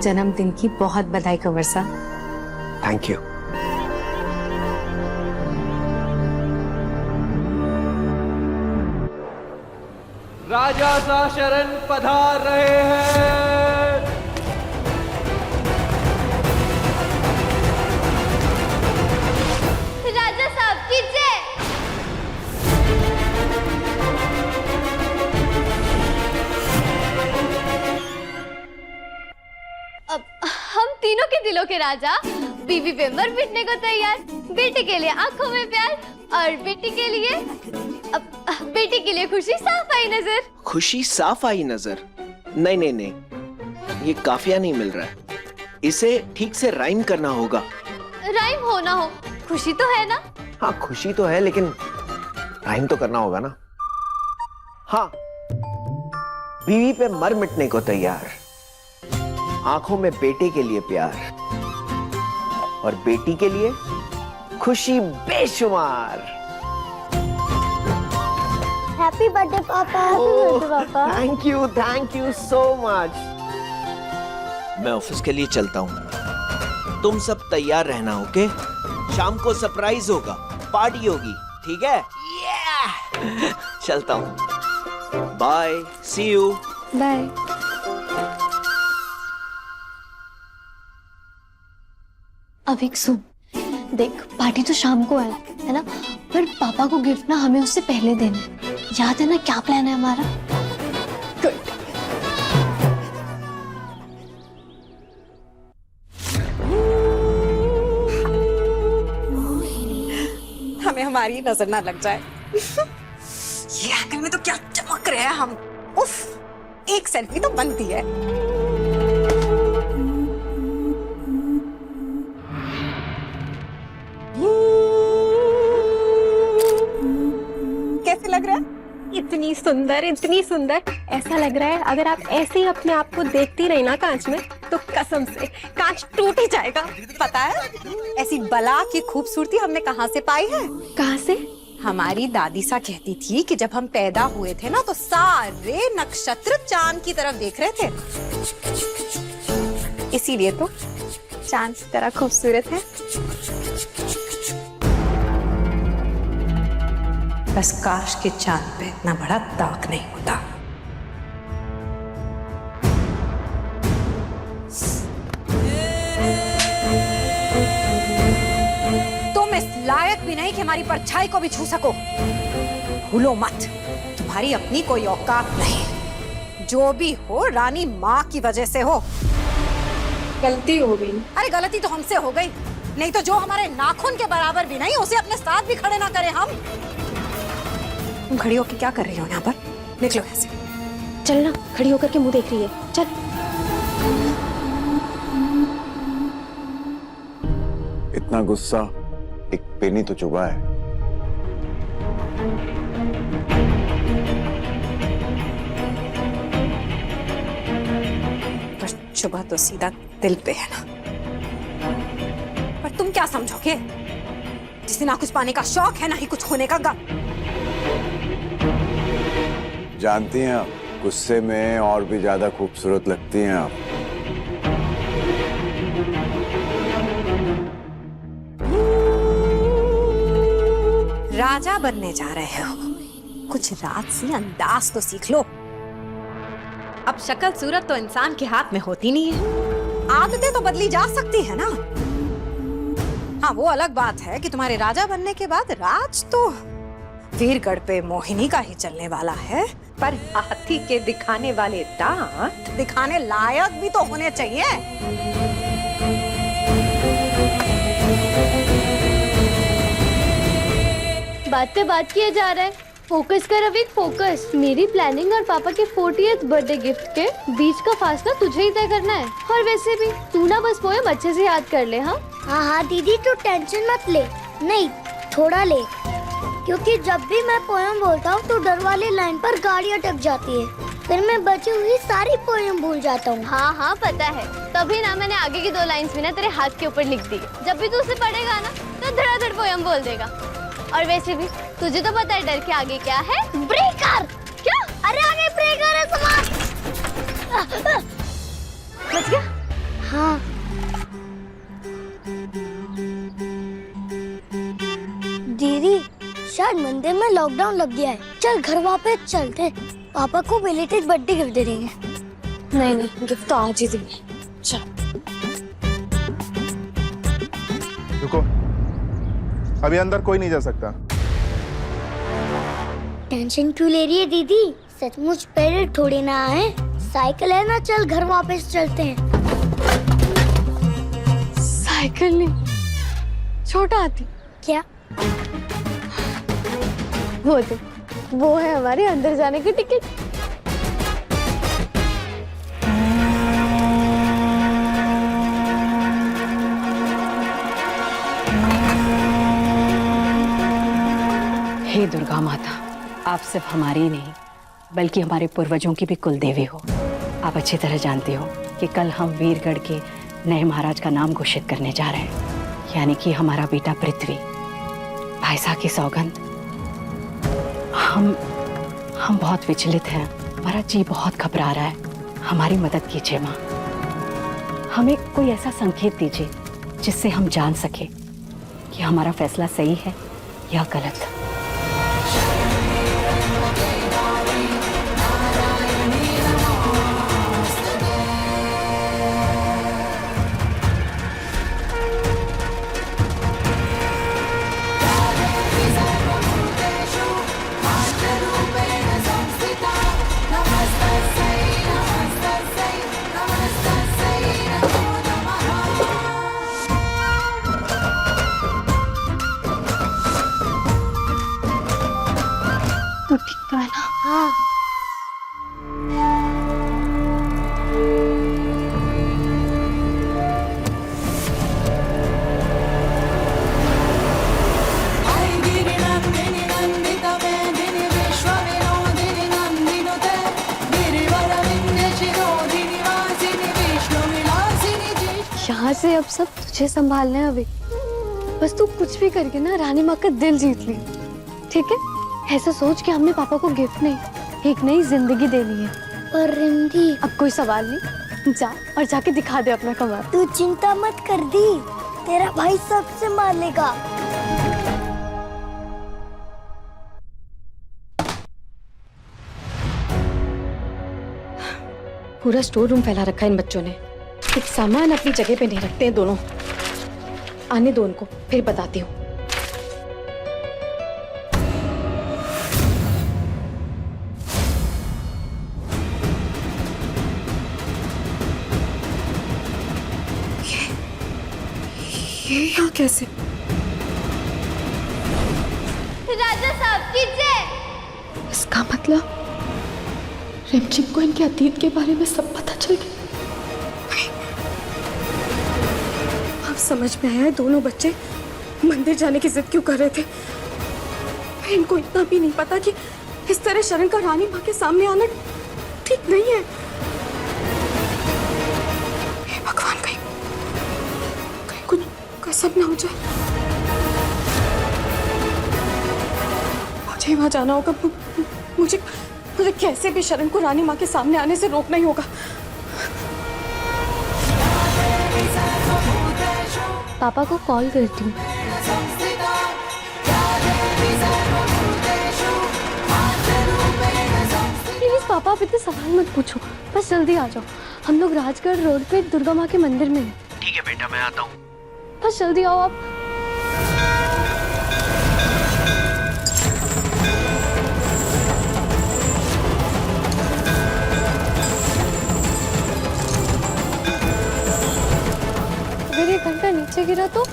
जन्मदिन की बहुत बधाई कंवर साहब। Thank you. राजा सा शरण पधार रहे हैं। राजा साहब की जय। अब हम तीनों के दिलों के राजा बीवी पेम्बर बिटने को तैयार। बेटे के लिए आंखों में प्यार और बेटी के लिए बेटी के लिए खुशी साफ आई नजर। खुशी साफ आई नजर? नहीं नहीं नहीं, ये काफिया नहीं मिल रहा है। इसे ठीक से राइम करना होगा। राइम हो ना हो, खुशी तो है ना? हाँ खुशी तो है, लेकिन राइम तो करना होगा ना। हाँ, बीवी पे मर मिटने को तैयार, आंखों में बेटे के लिए प्यार और बेटी के लिए खुशी बेशुमार। हैप्पी बर्थडे पापा। हैप्पी बर्थडे पापा। Thank you so much. मैं ऑफिस के लिए चलता हूँ, तुम सब तैयार रहना। ओके? शाम को सरप्राइज होगा, पार्टी होगी, ठीक है? चलता हूँ। Bye, see you. बाय। अब एक सुन, देख पार्टी तो शाम को है ना? पर पापा को गिफ्ट ना हमें उससे पहले देना है। याद है ना क्या प्लान है हमारा? गुड। हमें हमारी नजर ना लग जाए। ये एंगल में तो क्या चमक रहे हैं हम। उफ, एक सेल्फी तो बनती है। कैसे लग रहा है? इतनी सुंदर, इतनी सुंदर। ऐसा लग रहा है अगर आप ऐसे ही अपने आप को देखती रही ना कांच में, तो कसम से कांच टूट ही जाएगा। पता है ऐसी बला की खूबसूरती हमने कहाँ से पाई है? कहाँ से? हमारी दादी सा कहती थी कि जब हम पैदा हुए थे ना, तो सारे नक्षत्र चांद की तरफ देख रहे थे। इसीलिए तो चांद की तरह खूबसूरत है। बस काश के चांद पे इतना बड़ा दाग नहीं होता। तुम इस लायक भी नहीं कि हमारी परछाई को भी छू सको। भूलो मत, तुम्हारी अपनी कोई औकात नहीं। जो भी हो रानी माँ की वजह से हो। गलती हो गई। अरे गलती तो हमसे हो गई, नहीं तो जो हमारे नाखून के बराबर भी नहीं, उसे अपने साथ भी खड़े ना करें हम। तुम खड़ी होकर क्या कर रही हो यहाँ पर? निकलो यहाँ से। चल ना, खड़ी होकर के मुंह देख रही है। चल। इतना गुस्सा एक पेनी तो चुभा है। पर चुभा तो सीधा दिल पे है ना। पर तुम क्या समझोगे जिसे ना कुछ पाने का शौक है, ना ही कुछ होने का गम। जानती हैं आप, गुस्से में और भी ज्यादा खूबसूरत लगती हैं आप। राजा बनने जा रहे हो, कुछ राजसी अंदाज तो सीख लो। अब शक्ल सूरत तो इंसान के हाथ में होती नहीं है, आदतें तो बदली जा सकती है ना। हाँ वो अलग बात है कि तुम्हारे राजा बनने के बाद राज तो वीरगढ़ पे मोहिनी का ही चलने वाला है। पर हाथी के दिखाने वाले दांत दिखाने लायक भी तो होने चाहिए। बात पे बात किया जा रहा है, फोकस कर अभी, फोकस। मेरी प्लानिंग और पापा के 40th बर्थडे गिफ्ट के बीच का फासला तुझे ही तय करना है। और वैसे भी तू ना बस पोएम अच्छे से याद कर ले। हाँ हाँ दीदी, तू टेंशन मत ले। नहीं, थोड़ा ले, क्योंकि जब भी मैं पोएम बोलता हूँ तो डर वाली लाइन पर गाड़ी अटक जाती है, फिर मैं बची हुई सारी पोएम भूल जाता हूँ। हाँ हाँ पता है, तभी ना मैंने आगे की 2 लाइंस भी ना तेरे हाथ के ऊपर लिख दी। जब भी तू उसे पढ़ेगा ना तो धड़ाधड़ पोएम बोल देगा। और वैसे भी तुझे तो पता है डर के आगे क्या है? ब्रेकर। क्या? अरे आगे ब्रेकर है, समाज। बच गया? हाँ। दीदी, शायद मंदिर में लॉकडाउन लग गया है। चल घर वापस चलते हैं। पापा को बिलेटेड बर्थडे गिफ्ट दे देंगे। नहीं नहीं, गिफ्ट तो आज ही देंगे। चल। रुको, अभी अंदर कोई नहीं जा सकता। टेंशन क्यों ले रही है दीदी? सचमुच पेरेंट थोड़ी ना है। साइकिल है ना, चल घर वापस चलते हैं। साइकिल नहीं, छोटा हाथी। क्या? वो दे, वो है हमारे अंदर जाने की टिकट। हे दुर्गा माता, आप सिर्फ हमारी ही नहीं बल्कि हमारे पूर्वजों की भी कुल देवी हो। आप अच्छी तरह जानते हो कि कल हम वीरगढ़ के नए महाराज का नाम घोषित करने जा रहे हैं, यानी कि हमारा बेटा पृथ्वी। भाई साहब की सौगंध, हम बहुत विचलित हैं। हमारा जी बहुत घबरा रहा है। हमारी मदद कीजिए माँ। हमें कोई ऐसा संकेत दीजिए जिससे हम जान सके कि हमारा फैसला सही है या गलत। तो ठीक तो है ना? हाँ। यहाँ से अब सब तुझे संभालना है अभी। बस तू कुछ भी करके ना रानी माँ का दिल जीत ली, ठीक है? ऐसा सोच कि हमने पापा को गिफ्ट नहीं, एक नई जिंदगी देनी है। पर रिंधी, अब कोई सवाल नहीं, जा और जाके दिखा दे अपना कमाल। तू चिंता मत कर दी, तेरा भाई सब संभाल लेगा। पूरा स्टोर रूम फैला रखा है इन बच्चों ने। एक सामान अपनी जगह पे नहीं रखते हैं दोनों। आने दो उनको, फिर बताती हूँ। ये यहाँ कैसे? राजा साहब की जय। इसका मतलब रिमझिम को इनके अतीत के बारे में सब पता चल गया। अब समझ में आया है दोनों बच्चे मंदिर जाने की जिद क्यों कर रहे थे। इनको इतना भी नहीं पता कि इस तरह शरण का रानी माँ के सामने आना ठीक नहीं है। हे भगवान, कहीं कुछ कसम ना हो जाए। मुझे वहां जाना होगा। मुझे कैसे भी शरण को रानी माँ के सामने आने से रोकना ही होगा। पापा को कॉल करती हूँ। प्लीज पापा, आप इतने सवाल मत पूछो, बस जल्दी आ जाओ। हम लोग राजगढ़ रोड पे दुर्गा माँ के मंदिर में हैं। ठीक है बेटा, मैं आता हूँ। बस जल्दी आओ आप। अगर ये घंटा नीचे गिरा तो?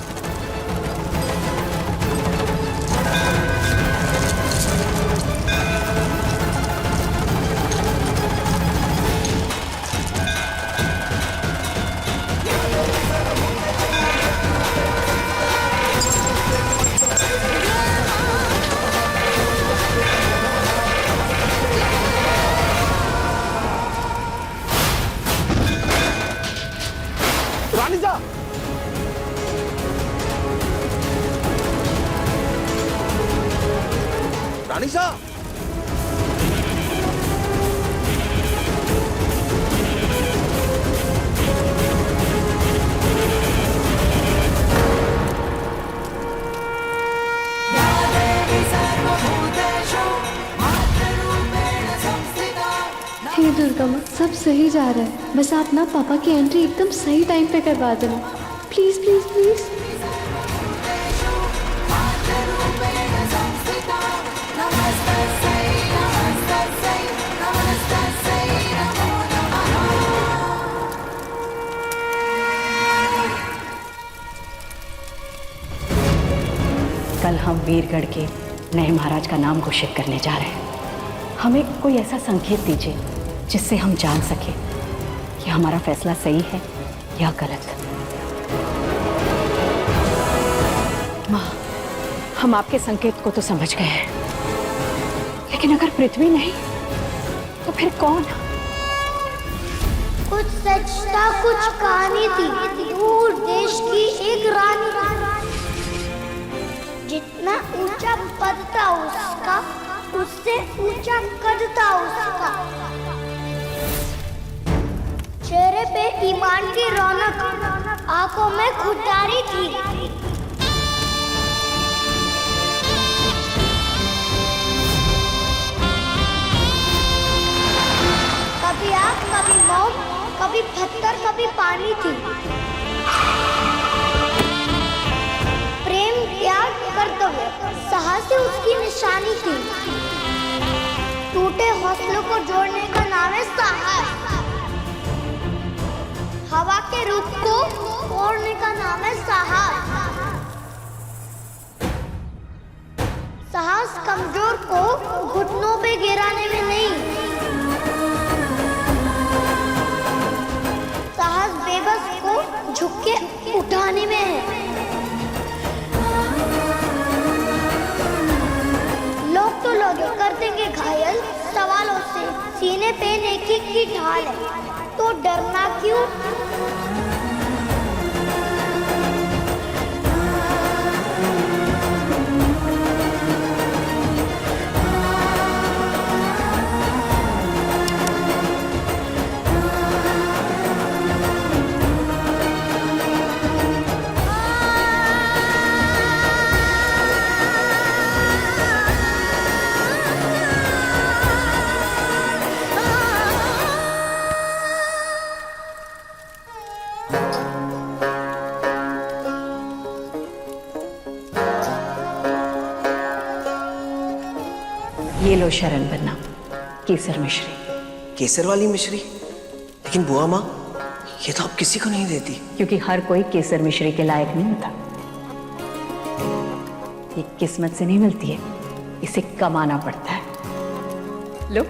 हे दुर्गा माँ, सब सही जा रहा है, बस आप ना पापा की एंट्री एकदम सही टाइम पे करवा देना, प्लीज प्लीज प्लीज। कल हम वीरगढ़ के नए महाराज का नाम घोषित करने जा रहे हैं। हमें कोई ऐसा संकेत दीजिए जिससे हम जान सके कि हमारा फैसला सही है या गलत। माँ, हम आपके संकेत को तो समझ गए हैं, लेकिन अगर पृथ्वी नहीं तो फिर कौन? कुछ सच था, कुछ कहानी थी, दूर देश की एक रानी। जितना ऊंचा पद था उसका, उससे ऊंचा कद था उसका। चेहरे पे ईमान की रौनक, आंखों में खुदारी थी। कभी आग, कभी मोम, कभी पत्थर, कभी पानी थी। प्रेम, त्याग, कर्तव्य, साहस उसकी निशानी थी। टूटे हौसलों को जोड़ने का नाम है साहस। हवा के रूप को ओढ़ने का नाम है साहस। साहस कमजोर को घुटनों पे गिराने में नहीं, साहस बेबस को झुक के उठाने में है। लोग तो लोग कर देंगे घायल सवालों से, सीने पे नेकी की ढाल है, तो डरना क्यों? ये लो शरण बनना, केसर मिश्री। केसर वाली मिश्री? लेकिन बुआ माँ, ये तो आप किसी को नहीं देती। क्योंकि हर कोई केसर मिश्री के लायक नहीं होता। ये किस्मत से नहीं मिलती है, इसे कमाना पड़ता है। लो।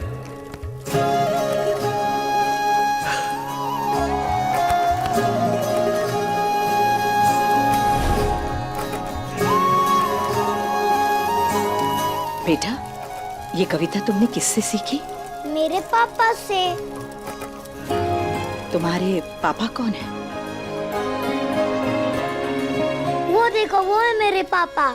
बेटा, ये कविता तुमने किससे सीखी? मेरे पापा से। तुम्हारे पापा कौन है? वो देखो, वो है मेरे पापा।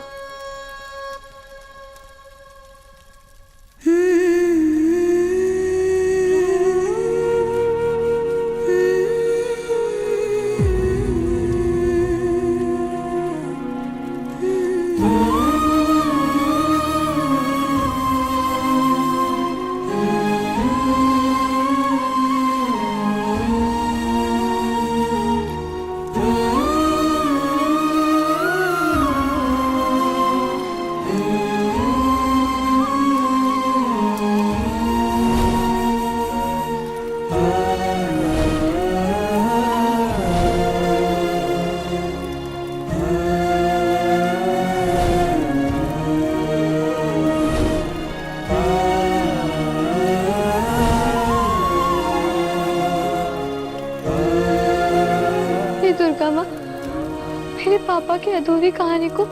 दुर्गा माँ, मेरे पापा की अधूरी कहानी को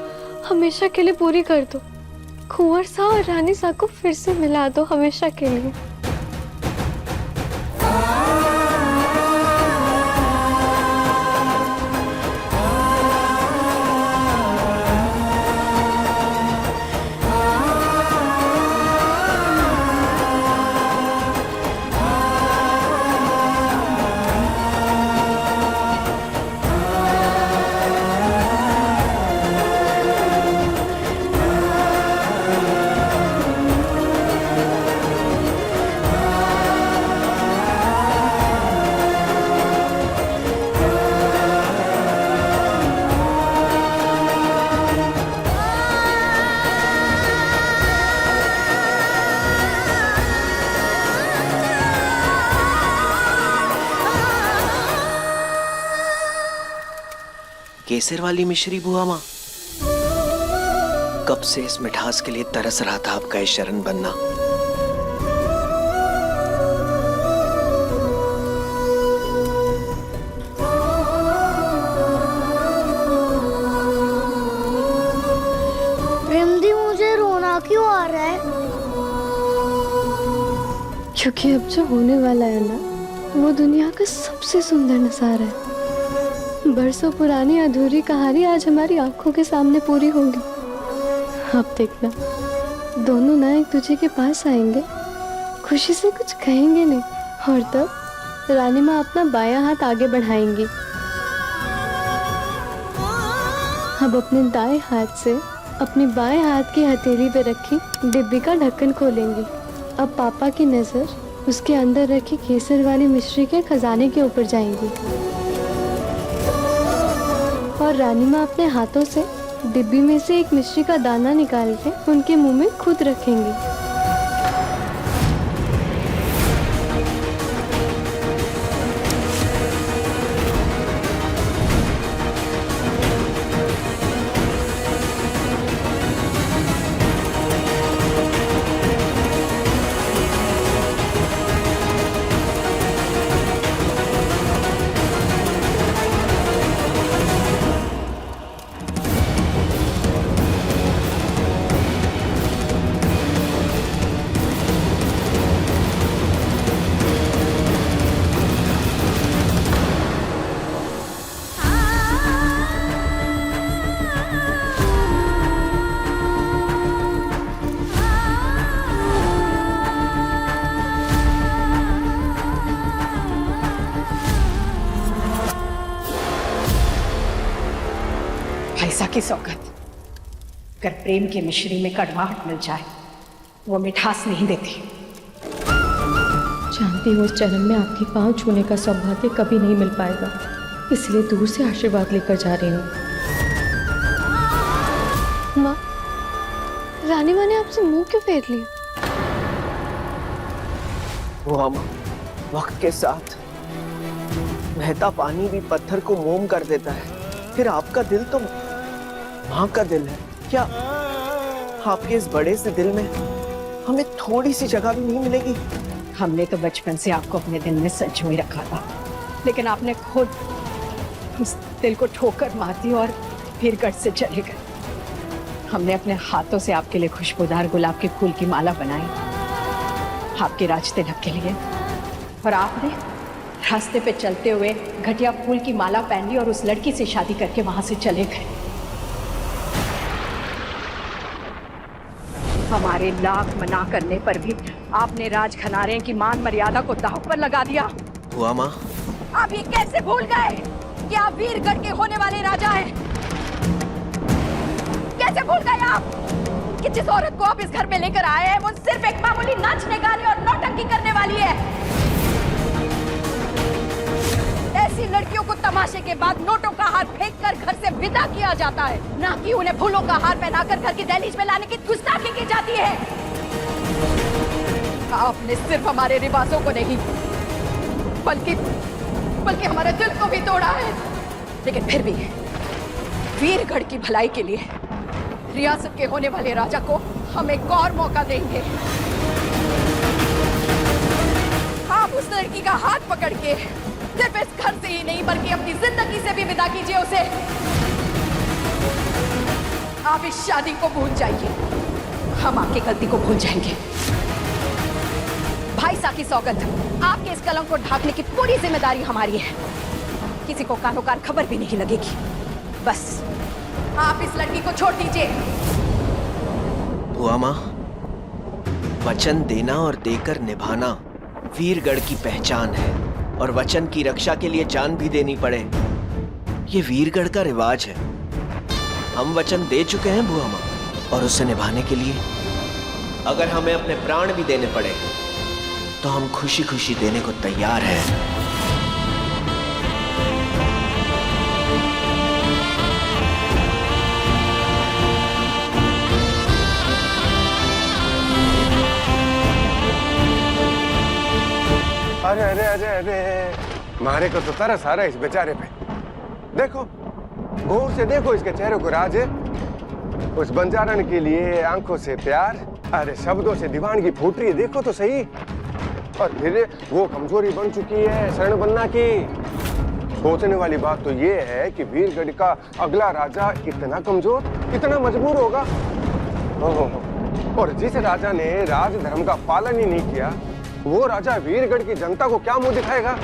हमेशा के लिए पूरी कर दो। कुंवर सा और रानी सा को फिर से मिला दो हमेशा के लिए। केसर वाली मिश्री बुआ माँ? कब से इस मिठास के लिए तरस रहा था आपका इस शरण बनना। प्रेमदी, मुझे रोना क्यों आ रहा है? क्योंकि अब जो होने वाला है ना, वो दुनिया का सबसे सुंदर नजारा है। बरसों पुरानी अधूरी कहानी आज हमारी आंखों के सामने पूरी होगी। अब देखना, दोनों ना एक दूसरे के पास आएंगे, खुशी से कुछ कहेंगे नहीं, और तब रानी माँ अपना बायां हाथ आगे बढ़ाएंगी। अब अपने दाएं हाथ से अपनी बाएं हाथ की हथेली पे रखी डिब्बी का ढक्कन खोलेंगी। अब पापा की नजर उसके अंदर रखी केसर वाली मिश्री के खजाने के ऊपर जाएंगी, और रानी माँ अपने हाथों से डिब्बी में से एक मिश्री का दाना निकाल के उनके मुंह में खुद रखेंगी। ऐसा की सौगत, अगर प्रेम की मिश्री में कड़वाहट मिल जाए, वो मिठास नहीं देती। जानती हूँ इस जन्म में आपके पांव छूने का सौभाग्य कभी नहीं मिल पाएगा, इसलिए दूर से आशीर्वाद लेकर जा रही हूँ। माँ, रानी माँ ने आपसे मुंह क्यों फेर लिया? बुआ माँ, वक्त के साथ बहता पानी भी पत्थर को मोम कर देता है। फिर आपका दिल तो माँ का दिल है। क्या आपके इस बड़े से दिल में हमें थोड़ी सी जगह भी नहीं मिलेगी? हमने तो बचपन से आपको अपने दिल में संजोए रखा था, लेकिन आपने खुद उस दिल को ठोकर मार दी और वीरगढ़ से चले गए। हमने अपने हाथों से आपके लिए खुशबूदार गुलाब के फूल की माला बनाई, आपके राज तिलक के लिए, और आपने रास्ते पे चलते हुए घटिया फूल की माला पहन ली और उस लड़की से शादी करके वहां से चले गए। हमारे लाख मना करने पर भी आपने राज खनारे की मान मर्यादा को दांव पर लगा दिया। बुआ माँ, आप ये कैसे भूल गए कि आप वीरगढ़ के होने वाले राजा हैं? कैसे भूल गए आप कि जिस औरत को आप इस घर में लेकर आए हैं वो सिर्फ एक मामूली नाचने गाने और नौटंकी करने वाली है? ऐसी लड़कियों को तमाशे के बाद नोटों का हार फेंककर घर से विदा किया जाता है, ना कि उन्हें फूलों का हार पहनाकर घर की दहलीज में लाने की गुस्ताखी की जाती है। आपने सिर्फ हमारे रिवाजों को नहीं बल्कि हमारे दिल को भी तोड़ा है। लेकिन फिर भी वीरगढ़ की भलाई के लिए रियासत के होने वाले राजा को हम एक और मौका देंगे। आप उस लड़की का हाथ पकड़ के सिर्फ इस घर से ही नहीं बल्कि अपनी जिंदगी से भी विदा कीजिए उसे। आप इस शादी को भूल जाइए, हम आपकी गलती को भूल जाएंगे। भाई सा की सौगंध, आपके इस कलंक को ढाकने की पूरी जिम्मेदारी हमारी है। किसी को कानो कान खबर भी नहीं लगेगी। बस आप इस लड़की को छोड़ दीजिए। बुआ माँ, वचन देना और देकर निभाना वीरगढ़ की पहचान है, और वचन की रक्षा के लिए जान भी देनी पड़े, ये वीरगढ़ का रिवाज है। हम वचन दे चुके हैं बुआ माँ, और उसे निभाने के लिए अगर हमें अपने प्राण भी देने पड़े तो हम खुशी खुशी देने को तैयार हैं। अरे अरे अरे अरे, मारे को तो तरस आ रहा है इस बेचारे पे। देखो गौर से देखो इसके चेहरे को राज। उस बंजारन के लिए आंखों से प्यार, अरे शब्दों से दीवानगी फूट रही है, देखो तो सही। और फिर वो कमजोरी बन चुकी है शरण बनना की। सोचने वाली बात तो ये है कि वीरगढ़ का अगला राजा इतना कमजोर, इतना मजबूर होगा। और जिस राजा ने राज धर्म का पालन ही नहीं किया, वो राजा वीरगढ़ की जनता को क्या मुंह दिखाएगा?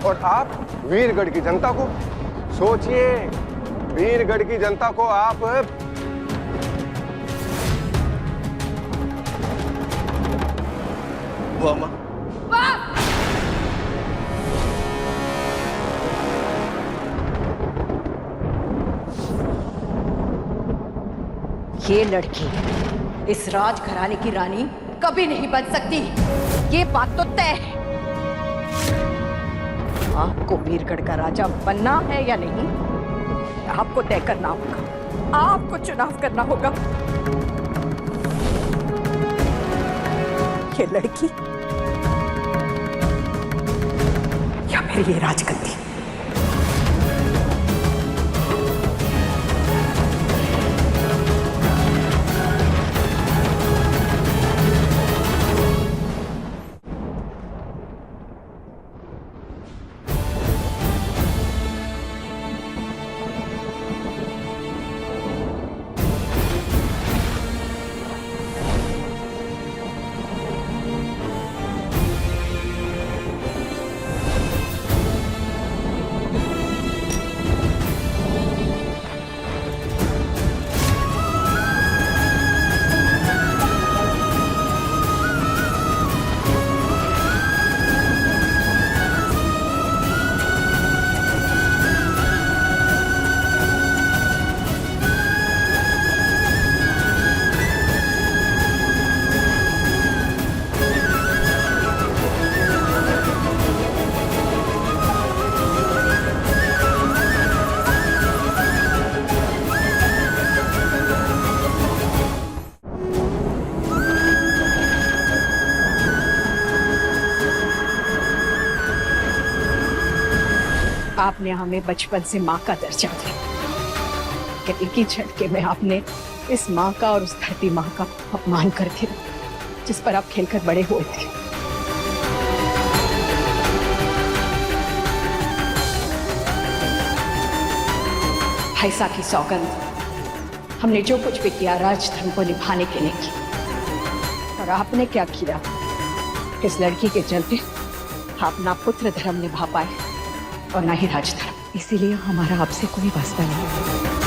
और आप वीरगढ़ की जनता को सोचिए, वीरगढ़ की जनता को आप ये लड़की इस राजघराने की रानी कभी नहीं बन सकती, ये बात तो तय है। आपको वीरगढ़ का राजा बनना है या नहीं, आपको तय करना होगा, आपको चुनाव करना होगा। ये लड़की या फिर ये राजगद्दी। आपने हमें बचपन से माँ का दर्जा दिया, कि एक ही झटके में आपने इस माँ का और उस धरती माँ का अपमान कर दिया, जिस पर आप खेलकर बड़े हुए थे। भाईसा की सौगंध, हमने जो कुछ भी किया राजधर्म को निभाने के लिए किया, और आपने क्या किया? इस लड़की के चलते आप ना पुत्र धर्म निभा पाए और ना ही राजधर्म। इसीलिए हमारा आपसे कोई वास्ता नहीं।